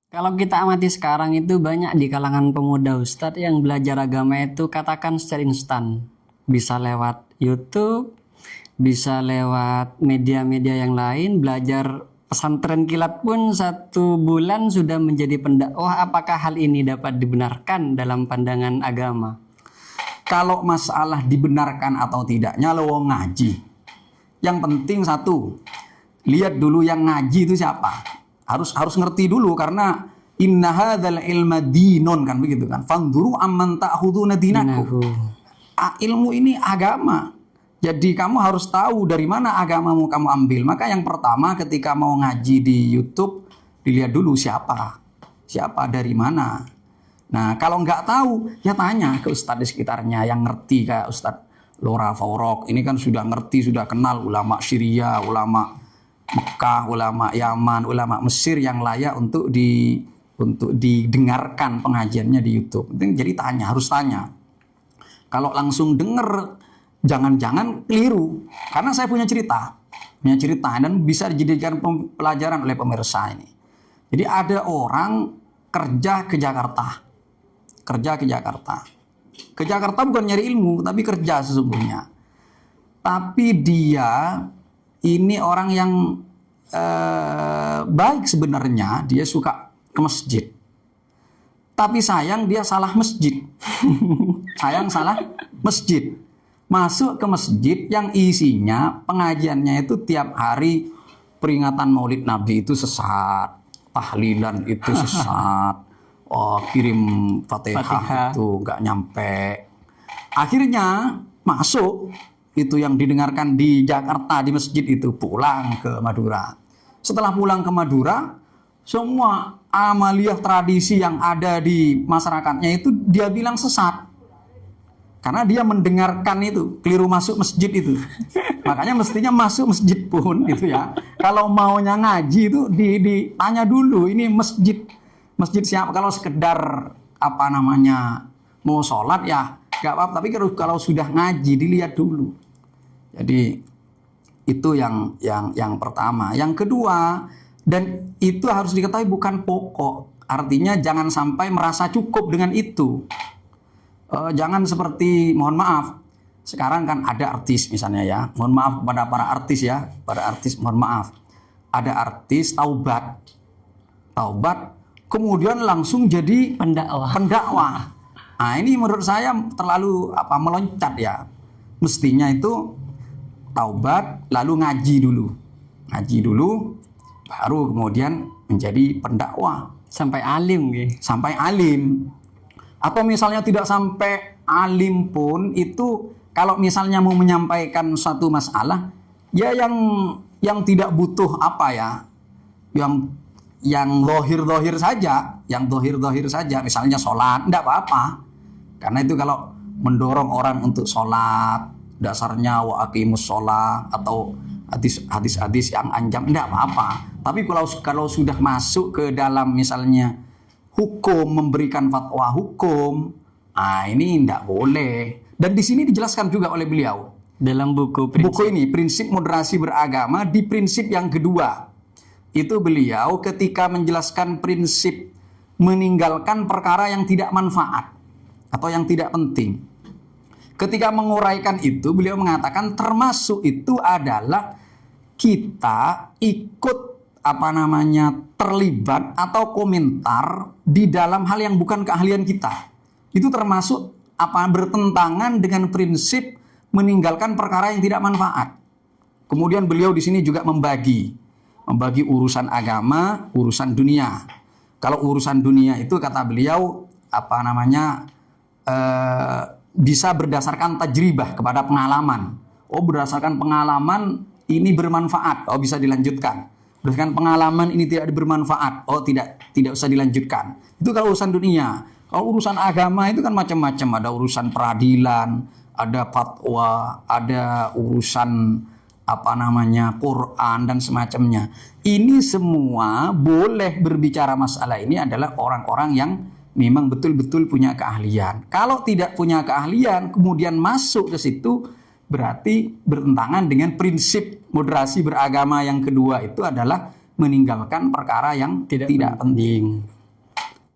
Kalau kita amati sekarang itu banyak di kalangan pemuda Ustadz yang belajar agama itu katakan secara instan. Bisa lewat YouTube, bisa lewat media-media yang lain, belajar pesantren kilat pun 1 bulan sudah menjadi pendakwah. Apakah hal ini dapat dibenarkan dalam pandangan agama? Kalau masalah dibenarkan atau tidaknya lo ngaji. Yang penting satu, lihat dulu yang ngaji itu siapa. Harus ngerti dulu, karena inna hadzal ilma dinun, kan begitu kan. Fanduru amman ta'khuduna dinakum. Ilmu ini agama. Jadi kamu harus tahu dari mana agamamu kamu ambil. Maka yang pertama ketika mau ngaji di YouTube, dilihat dulu siapa dari mana. Nah, kalau nggak tahu, ya tanya ke ustadz di sekitarnya yang ngerti, kayak Ustadz Lora Faurok. Ini kan sudah ngerti, sudah kenal ulama Syria, ulama Mekah, ulama Yaman, ulama Mesir yang layak untuk didengarkan pengajiannya di YouTube. Jadi harus tanya. Kalau langsung denger, jangan-jangan keliru. Karena saya punya cerita dan bisa dijadikan pelajaran oleh pemirsa ini. Jadi ada orang kerja ke Jakarta. Ke Jakarta bukan nyari ilmu, tapi kerja sesungguhnya. Tapi dia ini orang yang baik sebenarnya, dia suka ke masjid. Tapi sayang dia salah masjid. Salah masjid. Masuk ke masjid yang isinya pengajiannya itu tiap hari peringatan Maulid Nabi itu sesat, tahlilan itu sesat, kirim Fatihah itu nggak nyampe. Akhirnya masuk itu yang didengarkan di Jakarta di masjid itu, pulang ke Madura. Setelah pulang ke Madura, semua amaliyah tradisi yang ada di masyarakatnya itu dia bilang sesat. Karena dia mendengarkan itu, keliru masuk masjid itu. Makanya mestinya masuk masjid pun gitu ya. Kalau maunya ngaji itu ditanya dulu, ini masjid siapa. Kalau sekedar mau sholat ya nggak apa-apa. Tapi kalau sudah ngaji dilihat dulu. Jadi itu yang pertama. Yang kedua, dan itu harus diketahui bukan pokok. Artinya jangan sampai merasa cukup dengan itu. Jangan seperti, mohon maaf, sekarang kan ada artis misalnya ya. Mohon maaf kepada para artis ya. Para artis mohon maaf. Ada artis taubat, kemudian langsung jadi pendakwah. Nah ini menurut saya terlalu meloncat ya. Mestinya itu taubat lalu ngaji dulu, baru kemudian menjadi pendakwah sampai alim gitu. Sampai alim. Atau misalnya tidak sampai alim pun, itu kalau misalnya mau menyampaikan suatu masalah ya yang tidak butuh yang dohir saja, misalnya sholat, enggak apa-apa. Karena itu kalau mendorong orang untuk sholat, dasarnya wa aqimus sholat atau hadis-hadis yang anjam, enggak apa-apa. Tapi kalau sudah masuk ke dalam misalnya hukum, memberikan fatwa hukum, ini enggak boleh. Dan di sini dijelaskan juga oleh beliau dalam buku ini, Prinsip Moderasi Beragama, di prinsip yang kedua. Itu beliau ketika menjelaskan prinsip meninggalkan perkara yang tidak manfaat atau yang tidak penting. Ketika menguraikan itu, beliau mengatakan termasuk itu adalah kita ikut terlibat atau komentar di dalam hal yang bukan keahlian kita. Itu termasuk bertentangan dengan prinsip meninggalkan perkara yang tidak manfaat. Kemudian beliau di sini juga membagi urusan agama, urusan dunia. Kalau urusan dunia itu kata beliau bisa berdasarkan tajribah, kepada pengalaman. Berdasarkan pengalaman ini bermanfaat, bisa dilanjutkan. Berdasarkan pengalaman ini tidak bermanfaat, tidak usah dilanjutkan. Itu kalau urusan dunia. Kalau urusan agama itu kan macam-macam, ada urusan peradilan, ada fatwa, ada urusan Quran dan semacamnya. Ini semua boleh berbicara masalah ini adalah orang-orang yang memang betul-betul punya keahlian. Kalau tidak punya keahlian kemudian masuk ke situ, berarti bertentangan dengan prinsip moderasi beragama yang kedua, itu adalah meninggalkan perkara yang tidak penting.